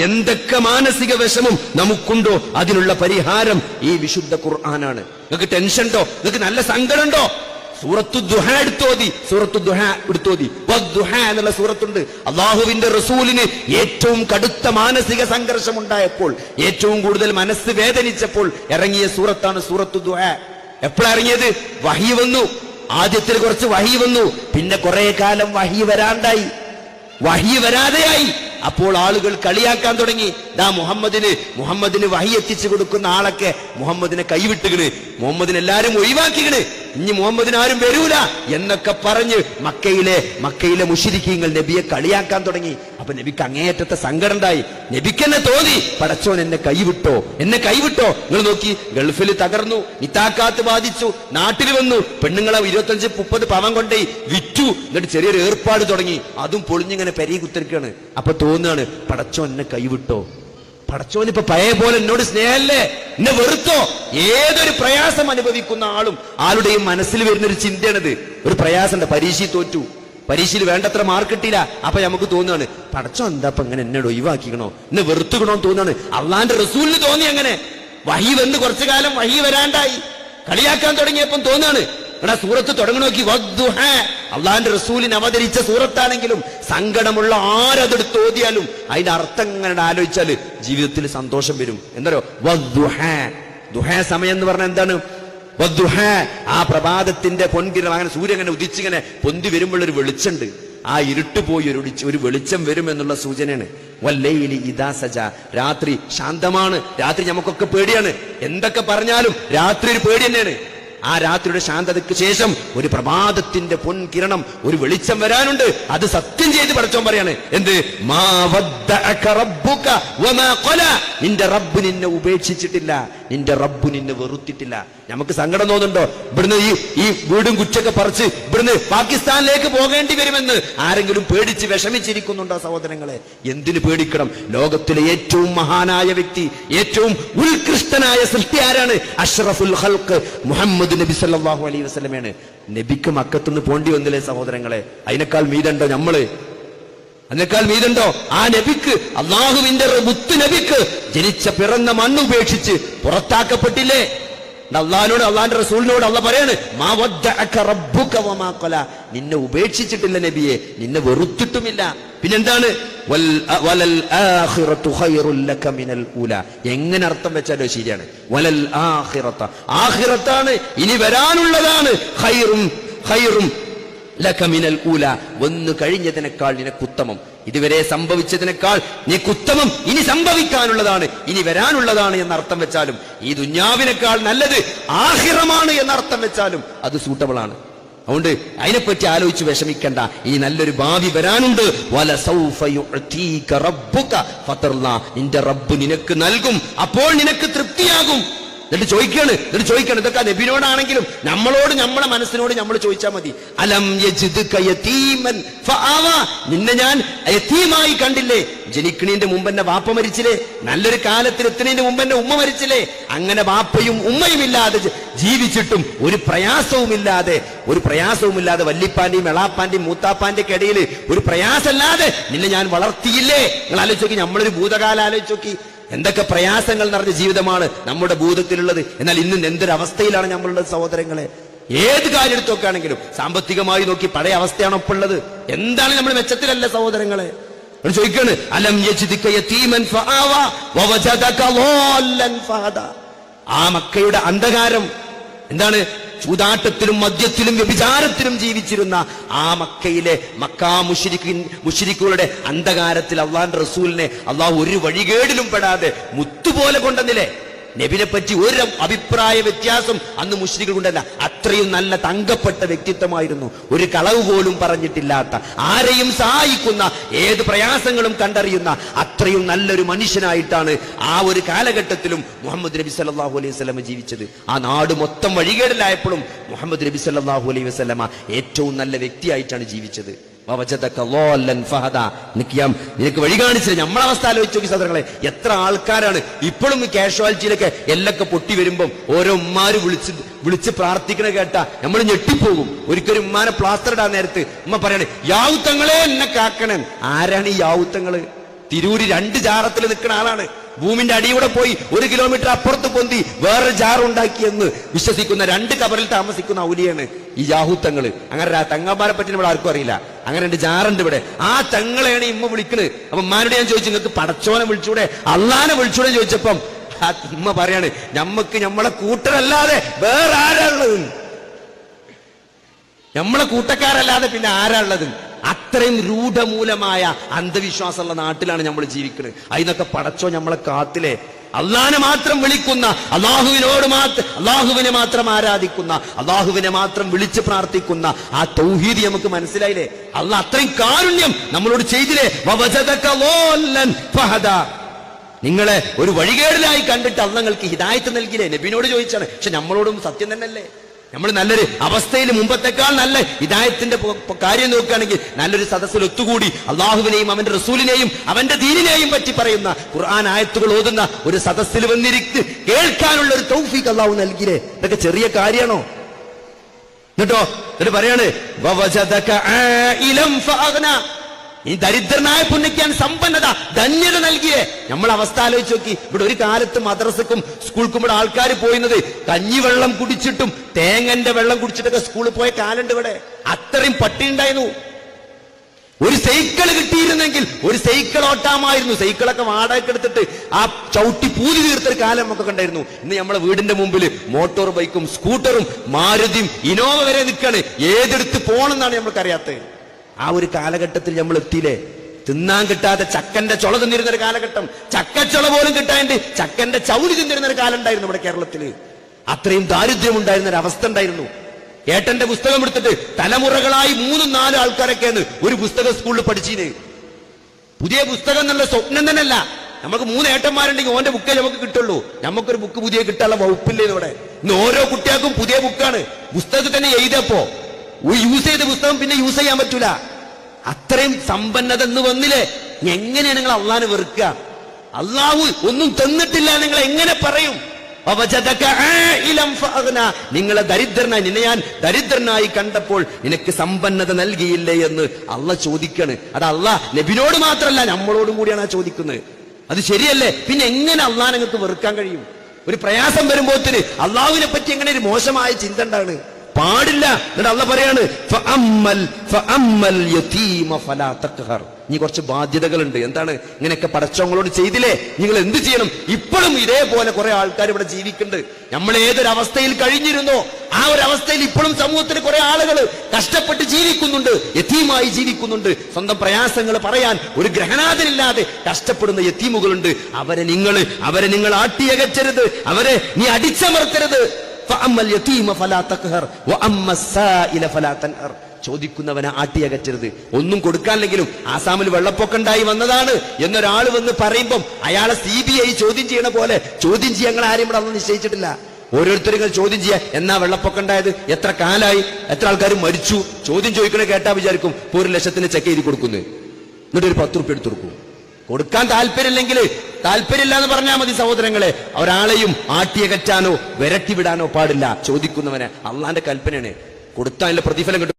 എന്തൊക്കെ മാനസിക വിഷമം നമുക്കുണ്ടോ അതിനുള്ള പരിഹാരം ഈ വിശുദ്ധ ഖുർആനാണ്. നിങ്ങൾക്ക് ടെൻഷൻ ഉണ്ടോ, നിങ്ങൾക്ക് നല്ല സങ്കടം ഉണ്ടോ, സൂറത്തു ദുഹ എടുത്തോതി. വദ്ദുഹ എന്നുള്ള സൂറത്തുണ്ട്. അള്ളാഹുവിന്റെ റസൂലിന് ഏറ്റവും കടുത്ത മാനസിക സംഘർഷം ഉണ്ടായപ്പോൾ, ഏറ്റവും കൂടുതൽ മനസ്സ് വേദനിച്ചപ്പോൾ ഇറങ്ങിയ സൂറത്താണ് സൂറത്തു ദുഹ. എപ്പോഴാ ഇറങ്ങിയത്? വഹി വന്നു. ആദ്യത്തിൽ കുറച്ച് വഹി വന്നു, പിന്നെ കുറെ കാലം വഹി വരാണ്ടായി, വഹി വരാതെയായി. അപ്പോൾ ആളുകൾ കളിയാക്കാൻ തുടങ്ങി. മുഹമ്മദിന് വഹി എത്തിച്ചു കൊടുക്കുന്ന ആളൊക്കെ മുഹമ്മദിനെ കൈവിട്ടുകണ്, മുഹമ്മദിനെ എല്ലാരും ഒഴിവാക്കിക്കണ്, ഇനി മുഹമ്മദിന് ആരും വരൂല എന്നൊക്കെ പറഞ്ഞ് മക്കയിലെ മുശ്രിക്കീങ്ങൾ നബിയെ കളിയാക്കാൻ തുടങ്ങി. അപ്പൊ നബിക്ക് അങ്ങേയറ്റത്തെ സങ്കടം ഉണ്ടായി. നബിക്ക് എന്നെ തോന്നി, പടച്ചോൻ എന്നെ കൈവിട്ടോ. നിങ്ങൾ നോക്കി, ഗൾഫിൽ തകർന്നു, നിത്താക്കാത്ത് ബാധിച്ചു, നാട്ടിൽ വന്നു, പെണ്ണുങ്ങളെ 25-30 പവൻ കൊണ്ടേ വിറ്റു, എന്നിട്ട് ചെറിയൊരു ഏർപ്പാട് തുടങ്ങി, അതും പൊളിഞ്ഞിങ്ങനെ പെരി കുത്തിരിക്കാണ്. അപ്പൊ തോന്നുകയാണ്, പടച്ചോൻ എന്നെ കൈവിട്ടോ, പടച്ചോൻ ഇപ്പൊ പഴയ പോലെ എന്നോട് സ്നേഹല്ലേ, എന്നെ വെറുത്തോ. ഏതൊരു പ്രയാസം അനുഭവിക്കുന്ന ആളുടെയും മനസ്സിൽ വരുന്നൊരു ചിന്തയാണിത്. ഒരു പ്രയാസമുണ്ട്, പരീക്ഷയിൽ തോറ്റു, പരീക്ഷയിൽ വേണ്ടത്ര മാർക്ക് കിട്ടിയില്ല, അപ്പൊ നമുക്ക് തോന്നുകയാണ്, പടച്ചോൻ എന്താ ഇപ്പൊ ഇങ്ങനെ എന്നോട് ഒഴിവാക്കിക്കണോ, എന്നെ വെറുത്തുകണോ തോന്നുകയാണ്. അള്ളാന്റെ റസൂലിന് തോന്നി അങ്ങനെ. വഹി വന്ന് കുറച്ചു കാലം വഹി വരാണ്ടായി, കളിയാക്കാൻ തുടങ്ങിയപ്പം തോന്നാണ്. എടാ സൂറത്ത് തുടങ്ങി നോക്കി, വദ്ദുഹ. അള്ളാന്റെ റസൂലിന് അവതരിച്ച സൂറത്താണെങ്കിലും സങ്കടമുള്ള ആരതെടുത്ത് ഓതിയാലും അതിന്റെ അർത്ഥം ഇങ്ങനെ ആലോചിച്ചാല് ജീവിതത്തിൽ സന്തോഷം വരും. എന്തോ വദ്ദുഹ, ദുഹ സമയം എന്ന് പറഞ്ഞാൽ എന്താണ്? വദ്ദുഹ, ആ പ്രഭാതത്തിന്റെ പൊൻകിരണം, അങ്ങനെ സൂര്യൻ അങ്ങനെ ഉദിച്ചിങ്ങനെ പൊന്തി വരുമ്പോഴൊരു വെളിച്ചുണ്ട്. ആ ഇരുട്ട് പോയി ഒരു വെളിച്ചം വരും എന്നുള്ള സൂചനയാണ്. വല്ലൈലി ഇദാ സജ, രാത്രി ശാന്തമാണ്. രാത്രി നമുക്കൊക്കെ പേടിയാണ്, എന്തൊക്കെ പറഞ്ഞാലും രാത്രി ഒരു പേടി തന്നെയാണ്. ആ രാത്രിയുടെ ശാന്തതയ്ക്ക് ശേഷം ഒരു പ്രഭാതത്തിന്റെ പൊൻകിരണം, ഒരു വെളിച്ചം വരാനുണ്ട്. അത് സത്യം ചെയ്ത് പടച്ചോൻ പറയാണ്, എന്ത്? മാ വദ്ദഅക റബ്ബുക വമാ ഖല, നിന്റെ റബ്ബ് നിന്നെ ഉപേക്ഷിച്ചിട്ടില്ല, നിന്റെ റബ്ബ് നിന്നെ വെറുത്തിട്ടില്ല. നമുക്ക് സങ്കടം തോന്നുന്നുണ്ടോ? ഇവിടുന്ന് ഈ വീടും കുറ്റൊക്കെ പറിച്ച് ഇവിടുന്ന് പാകിസ്ഥാനിലേക്ക് പോകേണ്ടി വരുമെന്ന് ആരെങ്കിലും പേടിച്ച് വിഷമിച്ചിരിക്കുന്നുണ്ടോ സഹോദരങ്ങളെ? എന്തിനു പേടിക്കണം? ലോകത്തിലെ ഏറ്റവും മഹാനായ വ്യക്തി, ഏറ്റവും ഉത്കൃഷ്ടനായ സൃഷ്ടി ആരാണ്? അഷ്റഫുൽ ഖൽഖ് മുഹമ്മദ് നബി സല്ലല്ലാഹു അലൈഹി വസല്ലമയാണ്. നബിക്ക് മക്കത്തുനിന്ന് പോണ്ടി വന്നില്ലേ സഹോദരങ്ങളെ? അതിനേക്കാൾ മീതുണ്ടോ നമ്മള്? അതിനേക്കാൾ മീതുണ്ടോ? ആ നബിക്ക്, അള്ളാഹുവിന്റെ മുത്ത് നബിക്ക് ജനിച്ച പിറന്ന മണ്ണ് ഉപേക്ഷിച്ച് പുറത്താക്കപ്പെട്ടില്ലേ? അള്ളാഹിനോട്, അള്ളാഹിന്റെ റസൂലിനോട് അള്ളാഹ് പറയാണ്, മാ വദ്ദഅക റബ്ബുക വമാ ഖല, നിന്നെ ഉപേക്ഷിച്ചിട്ടില്ല നബിയെ, നിന്നെ വെറുത്തിട്ടുമില്ല. പിന്നെന്താണ്? വലൽ ആഖിറതു ഖൈറുൽ ലക മിനൽ ഊല. എങ്ങനെ അർത്ഥം വെച്ചാലോ ശരിയാണ്. വലൽ ആഖിറത, ആഖിറത്താണ്, ഇനി വരാനുള്ളതാണ്, ഖൈറും ലക മിനൽ ഊല, വന്നു കഴിഞ്ഞതിനേക്കാൾ നിനക്കുത്തമം, ഇതുവരെ സംഭവിച്ചതിനേക്കാൾ നിനക്കുത്തമം ഇനി സംഭവിക്കാനുള്ളതാണ്, ഇനി വരാനുള്ളതാണ് എന്നർത്ഥം വെച്ചാലും, ഈ ദുന്യാവിനേക്കാൾ നല്ലത് ആഖിറമാണ് എന്നർത്ഥം വെച്ചാലും അത് സൂട്ടബിൾ ആണ്. അതുകൊണ്ട് അതിനെപ്പറ്റി ആലോചിച്ച് വിഷമിക്കണ്ട. ഈ നല്ലൊരു ഭാവി വരാനുണ്ട്. വലസൗഫ യുഅതീക റബ്ബുക ഫതർള, നിന്റെ റബ്ബ് നിനക്ക് നൽകും, അപ്പോൾ നിനക്ക് തൃപ്തിയാകും. എന്നിട്ട് ചോദിക്കണം, ഇതൊക്കെ നബിനോടാണെങ്കിലും നമ്മളോട്, നമ്മളെ മനസ്സിനോട് നമ്മൾ ചോദിച്ചാൽ മതി. അലം യജിദ്ക യതീമൻ ഫആവ, നിന്നെ ഞാൻ യതീമായി കണ്ടില്ലേ? ജനിക്കണീന്റെ മുമ്പ് എന്നെ വാപ്പ മരിച്ചില്ലേ? നല്ലൊരു കാലത്തിൽ എത്തുന്നതിന്റെ മുമ്പ് എന്നെ ഉമ്മ മരിച്ചില്ലേ? അങ്ങനെ വാപ്പയും ഉമ്മയും ഇല്ലാതെ ജീവിച്ചിട്ടും ഒരു പ്രയാസവുമില്ലാതെ വല്ലിപ്പാന്റെയും എളാപ്പാന്റെയും മൂത്താപ്പാന്റെ ഇടയിൽ ഒരു പ്രയാസമില്ലാതെ നിന്നെ ഞാൻ വളർത്തിയില്ലേ? നിങ്ങൾ ആലോചിച്ച് നോക്കി, നമ്മളൊരു ഭൂതകാലം ആലോചിച്ച് നോക്കി, എന്തൊക്കെ പ്രയാസങ്ങൾ നിറഞ്ഞ ജീവിതമാണ് നമ്മുടെ ഭൂതത്തിലുള്ളത്. എന്നാൽ ഇന്ന് എന്തൊരവസ്ഥയിലാണ് നമ്മളുടെ സഹോദരങ്ങളെ? ഏത് കാര്യം എടുത്ത് നോക്കുകയാണെങ്കിലും സാമ്പത്തികമായി നോക്കി പഴയ അവസ്ഥയാണ് ഒപ്പം ഉള്ളത്. എന്താണ് നമ്മൾ മെച്ചത്തിലല്ല സഹോദരങ്ങളെ? ചോദിക്കാണ്, അലം യജിദ്ക യതീമൻ ഫആവ വവജദക ളാല്ലൻ ഫഹദ. ആ മക്കയുടെ അന്ധകാരം എന്താണ്? ചൂതാട്ടത്തിലും മദ്യത്തിലും വ്യഭിചാരത്തിലും ജീവിച്ചിരുന്ന ആ മക്കയിലെ മുശ്രിക്കുകളുടെ അന്ധകാരത്തിൽ അള്ളാന്റെ റസൂലിനെ അള്ളാഹു ഒരു വഴികേടിലും പെടാതെ മുത്തുപോലെ കൊണ്ടെന്നില്ലേ? നബിനെ പറ്റി ഒരു അഭിപ്രായ വ്യത്യാസം അന്ന് മുശ്രിക്കുകളുണ്ടല്ല. അത്രയും നല്ല തങ്കപ്പെട്ട വ്യക്തിത്വമായിരുന്നു, ഒരു കളവ് പോലും പറഞ്ഞിട്ടില്ലാത്ത, ആരെയും സഹായിക്കുന്ന, ഏത് പ്രയാസങ്ങളും കണ്ടറിയുന്ന അത്രയും നല്ലൊരു മനുഷ്യനായിട്ടാണ് ആ ഒരു കാലഘട്ടത്തിലും മുഹമ്മദ് നബി സല്ലല്ലാഹു അലൈഹി വസല്ലമ ജീവിച്ചത്. ആ നാട് മൊത്തം വഴികേടിലായപ്പോഴും മുഹമ്മദ് നബി സല്ലല്ലാഹു അലൈഹി വസല്ലമ ഏറ്റവും നല്ല വ്യക്തിയായിട്ടാണ് ജീവിച്ചത്. നിനക്ക് വഴി കാണിച്ചത്. നമ്മളവസ്ഥ ആലോചിച്ച് നോക്കി സഹോദരങ്ങളെ, എത്ര ആൾക്കാരാണ് ഇപ്പോഴും കാഷ്വാലിറ്റിയിലൊക്കെ എല്ലൊക്കെ പൊട്ടി വരുമ്പം ഓരോ ഉമ്മാര് വിളിച്ച് പ്രാർത്ഥിക്കണ കേട്ടാ നമ്മൾ ഞെട്ടിപ്പോകും. ഒരിക്കലും ഉമ്മാനെ പ്ലാസ്റ്റർ ഇടാൻ നേരത്ത് ഉമ്മ പറയണേ, യാവുത്തങ്ങളെ എന്നെ കാക്കണം. ആരാണ് ഈ യാവുത്തങ്ങള്? തിരൂര് 2 ജാറത്തിൽ നിൽക്കുന്ന ആളാണ്. ഭൂമിന്റെ അടിയൂടെ പോയി 1 കിലോമീറ്റർ അപ്പുറത്ത് പൊന്തി വേറെ ജാറുണ്ടാക്കിയെന്ന് വിശ്വസിക്കുന്ന 2 കബറിൽ താമസിക്കുന്ന ഔലിയാണ് ഈ യാഹൂത്തങ്ങള്. അങ്ങനെ തങ്ങന്മാരെ പറ്റി ഇവിടെ ആർക്കും അറിയില്ല. അങ്ങനെ 2 ജാറുണ്ട് ഇവിടെ. ആ തങ്ങളെയാണ് ഇമ്മ വിളിക്കണ്. അപ്പൊ ഉമ്മാനോട് ഞാൻ ചോദിച്ചു, നിങ്ങൾക്ക് പടച്ചോനെ വിളിച്ചൂടെ, അള്ളാനെ വിളിച്ചൂടെ ചോദിച്ചപ്പം ആ ഉമ്മ പറയാണ്, ഞമ്മക്ക് ഞമ്മളെ കൂട്ടരല്ലാതെ വേറെ ആരാളുള്ളത്, നമ്മളെ കൂട്ടക്കാരല്ലാതെ പിന്നെ ആരാളുള്ളത്? അത്രയും രൂഢമൂലമായ അന്ധവിശ്വാസമുള്ള നാട്ടിലാണ് നമ്മൾ ജീവിക്കുന്നത്. അതിനൊക്കെ പടച്ചോ നമ്മളെ കാത്തിലെ. അള്ളാനെ മാത്രം വിളിക്കുന്ന, അള്ളാഹുവിനെ മാത്രം ആരാധിക്കുന്ന, അള്ളാഹുവിനെ മാത്രം വിളിച്ച് പ്രാർത്ഥിക്കുന്ന ആ തൗഹീദ് നമുക്ക് മനസ്സിലായില്ലേ? അള്ളാഹ് അത്രയും കാരുണ്യം നമ്മളോട് ചെയ്തില്ലേ? നിങ്ങളെ ഒരു വഴികേടിലായി കണ്ടിട്ട് അള്ളാഹ് നിങ്ങൾക്ക് ഹിദായത്ത് നൽകിയില്ലേ? നബിനോട് ചോദിച്ചാണ്. പക്ഷെ നമ്മളോടും സത്യം തന്നെയല്ലേ? നമ്മൾ നല്ലൊരു അവസ്ഥയിൽ മുമ്പത്തെക്കാൾ നല്ല ഹിദായത്തിന്റെ കാര്യം നോക്കുകയാണെങ്കിൽ നല്ലൊരു സദസ്സിൽ ഒത്തുകൂടി അള്ളാഹുവിനെയും അവന്റെ റസൂലിനെയും അവന്റെ ദീനിനെയും പറ്റി പറയുന്ന ഖുർആൻ ആയത്തുകൾ ഓതുന്ന ഒരു സദസ്സിൽ വന്നിരിക്ക് കേൾക്കാനുള്ള ഒരു തൗഫീഖ് അള്ളാഹു നൽകിയില്ലേ? ഇതൊക്കെ ചെറിയ കാര്യമാണോ? എന്നിട്ടോ എന്നിട്ട് പറയാണ്, ഈ ദരിദ്രനായ പുണ്യക്കാൻ സമ്പന്നത ധന്യത നൽകിയേ. നമ്മൾ അവസ്ഥ ആലോചിച്ച് നോക്കി. ഇവിടെ ഒരു കാലത്ത് മദ്രസക്കും സ്കൂൾക്കും ഇവിടെ ആൾക്കാർ പോയിരുന്നത് കഞ്ഞിവെള്ളം കുടിച്ചിട്ടും തേങ്ങന്റെ വെള്ളം കുടിച്ചിട്ടൊക്കെ സ്കൂളിൽ പോയ കാലുണ്ട് ഇവിടെ. അത്രയും പട്ടി ഉണ്ടായിരുന്നു. ഒരു സൈക്കിൾ കിട്ടിയിരുന്നെങ്കിൽ ഒരു സൈക്കിൾ ഓട്ടാമായിരുന്നു. സൈക്കിളൊക്കെ വാടകയ്ക്ക് എടുത്തിട്ട് ആ ചവിട്ടി പൂതി തീർത്തൊരു കാലം നമുക്കൊക്കെ ഉണ്ടായിരുന്നു. ഇന്ന് നമ്മളെ വീടിന്റെ മുമ്പിൽ മോട്ടോർ ബൈക്കും സ്കൂട്ടറും മാരുതിയും ഇനോവ വരെ നിൽക്കാണ്. ഏതെടുത്ത് പോകണമെന്നാണ് നമ്മൾക്കറിയാത്തത്. ആ ഒരു കാലഘട്ടത്തിൽ നമ്മൾ എത്തിയില്ലേ? തിന്നാൻ കിട്ടാതെ ചക്കന്റെ ചുള തിന്നിരുന്ന ഒരു കാലഘട്ടം, ചക്കച്ചുള പോലും കിട്ടാണ്ട് ചക്കന്റെ ചൗരി തിന്നിരുന്ന ഒരു കാലം ഉണ്ടായിരുന്നു നമ്മുടെ കേരളത്തിൽ. അത്രയും ദാരിദ്ര്യം ഉണ്ടായിരുന്ന ഒരു അവസ്ഥ ഉണ്ടായിരുന്നു. ഏട്ടന്റെ പുസ്തകം എടുത്തിട്ട് തലമുറകളായി 3-4 ആൾക്കാരൊക്കെയാണ് ഒരു പുസ്തകം സ്കൂളിൽ പഠിച്ചിന്. പുതിയ പുസ്തകം എന്നുള്ള സ്വപ്നം തന്നെയല്ല. നമുക്ക് 3 ഏട്ടന്മാരുണ്ടെങ്കിൽ ഓന്റെ ബുക്കേ നമുക്ക് കിട്ടുള്ളൂ. നമുക്കൊരു ബുക്ക് പുതിയ കിട്ടാനുള്ള വകുപ്പില്ലേ ഇവിടെ? ഇന്ന് ഓരോ കുട്ടികൾക്കും പുതിയ ബുക്കാണ്. പുസ്തകത്തിൽ തന്നെ എഴുതപ്പോ യൂസ് ചെയ്ത പുസ്തകം പിന്നെ യൂസ് ചെയ്യാൻ പറ്റൂല. അത്രയും സമ്പന്നത എന്ന് വന്നില്ലേ? എങ്ങനെയാണ് നിങ്ങൾ അള്ളാഹനെ വെറുക്കുക? അള്ളാഹു ഒന്നും തന്നിട്ടില്ല നിങ്ങൾ എങ്ങനെ പറയും? നിങ്ങളെ ദരിദ്രനായി, നിന്നെ ഞാൻ ദരിദ്രനായി കണ്ടപ്പോൾ നിനക്ക് സമ്പന്നത നൽകിയില്ലേ എന്ന് അള്ളാഹ് ചോദിക്കാണ്. അത് അള്ളാഹ് നബിനോട് മാത്രമല്ല നമ്മളോടും കൂടിയാണ് ആ ചോദിക്കുന്നത്. അത് ശരിയല്ലേ? പിന്നെ എങ്ങനെ അള്ളാഹനെ നിങ്ങൾക്ക് വെറുക്കാൻ കഴിയും? ഒരു പ്രയാസം വരുമ്പോഴത്തിന് അള്ളാഹുവിനെ പറ്റി എങ്ങനെ ഒരു മോശമായ ചിന്ത ഉണ്ടാണ്? പാടില്ല. എന്നിട്ട് അള്ളാഹ് പറയാണ്, ഇനി കുറച്ച് ബാധ്യതകളുണ്ട്. എന്താണ്? ഇങ്ങനെയൊക്കെ പടച്ചോങ്ങളോട് ചെയ്തില്ലേ, നിങ്ങൾ എന്ത് ചെയ്യണം? ഇപ്പോഴും ഇതേപോലെ കുറെ ആൾക്കാർ ഇവിടെ ജീവിക്കുന്നുണ്ട്. നമ്മൾ ഏതൊരവസ്ഥയിൽ കഴിഞ്ഞിരുന്നോ ആ ഒരു അവസ്ഥയിൽ ഇപ്പോഴും സമൂഹത്തിൽ കുറെ ആളുകൾ കഷ്ടപ്പെട്ട് ജീവിക്കുന്നുണ്ട്, യതീമായി ജീവിക്കുന്നുണ്ട്. സ്വന്തം പ്രയാസങ്ങൾ പറയാൻ ഒരു ഗ്രഹനാഥനില്ലാതെ കഷ്ടപ്പെടുന്ന യതീമുകളുണ്ട്. അവരെ നിങ്ങൾ ആട്ടിയകറ്റരുത്, അവരെ നീ അടിച്ചമർത്തരുത്. ചോദിക്കുന്നവനെ ആട്ടിയകറ്റരുത്. ഒന്നും കൊടുക്കാനില്ലെങ്കിലും ആസാമിൽ വെള്ളപ്പൊക്കണ്ടായി വന്നതാണ് എന്നൊരാൾ വന്ന് പറയുമ്പം അയാളെ CBI ചോദ്യം ചെയ്യണ പോലെ ചോദ്യം ചെയ്യാൻ ഞങ്ങൾ ആരും ഇവിടെ അന്ന് നിശ്ചയിച്ചിട്ടില്ല. ഓരോരുത്തരും ചോദ്യം ചെയ്യാ, എന്നാ വെള്ളപ്പൊക്കം ഉണ്ടായത്, എത്ര കാലായി, എത്ര ആൾക്കാർ മരിച്ചു, ചോദ്യം ചോദിക്കണേ കേട്ടാ വിചാരിക്കും 1 ലക്ഷത്തിന് ചെക്ക് എഴുതി കൊടുക്കുന്നു. എന്നിട്ട് ഒരു 10 റുപ്യ എടുത്തു കൊടുക്കും. കൊടുക്കാൻ താല്പര്യമില്ലെങ്കിൽ താല്പര്യമില്ല എന്ന് പറഞ്ഞാൽ മതി സഹോദരങ്ങളെ. ഒരാളെയും ആട്ടിയകറ്റാനോ വിരട്ടി വിടാനോ പാടില്ല. ചോദിക്കുന്നവനെ അള്ളാന്റെ കൽപ്പനയാണ്. കൊടുത്താൽ അതിന്റെ പ്രതിഫലം കിട്ടും.